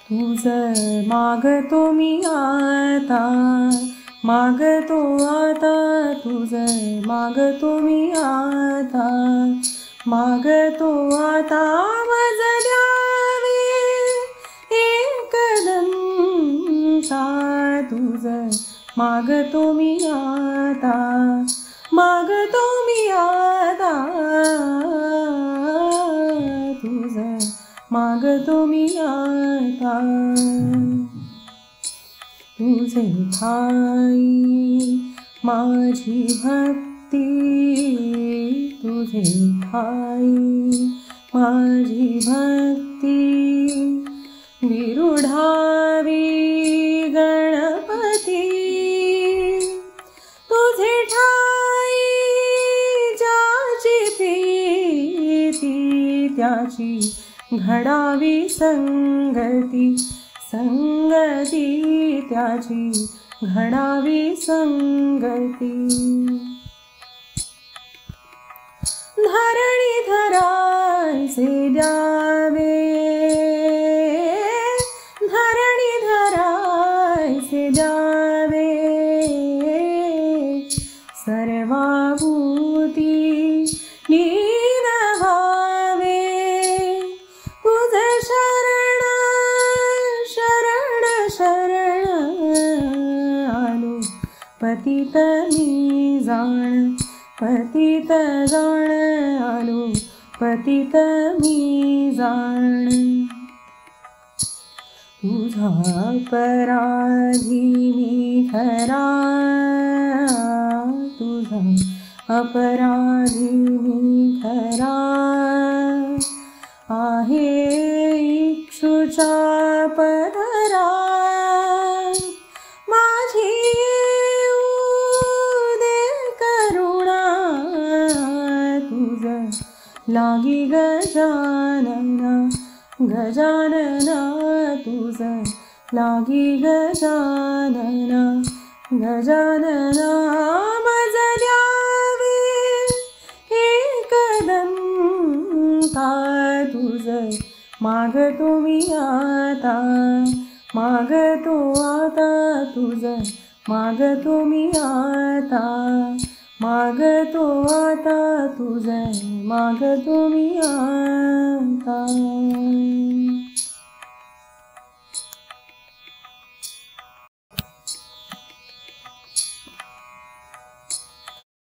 तुझ मागतो मी आता, मागतो आता तुझ मागतो मी आता, मागतो आता मज द्यावे एकदंता, तुझ मागतो मी आता, मागतो मी आता, तुझ मागतो मी आता. तुझे ठाई माझी भक्ती, तुझे ठाई माझी भक्ती, विरुढावी गणपती, तुझे ठाई ज्याची प्रीती, त्याची घडावी संगती, संगती त्याची घडावी संगती. धरणी धरायचे द्यावे, धरणी धरायचे द्यावे, सर्वाभूती लीन व्हावे, तुझे शरण शरण शरण आलो, पतित मी जाण, पतित जाण आलो, पतित मी जाण. तुझा अपराधी मी खरा, तुझा अपराधी मी खरा, आहे इक्षुचा पदरा, माझी दे करुणा, तुझ लागी गजानना, गजानना तुझ लागी गजानना, गजानना मज द्यावे एकदंता, तुझ मागतो मी आता, मागतो आता तुझ मागतो मी आता, मागतो आता तुझ मागतो मी आता.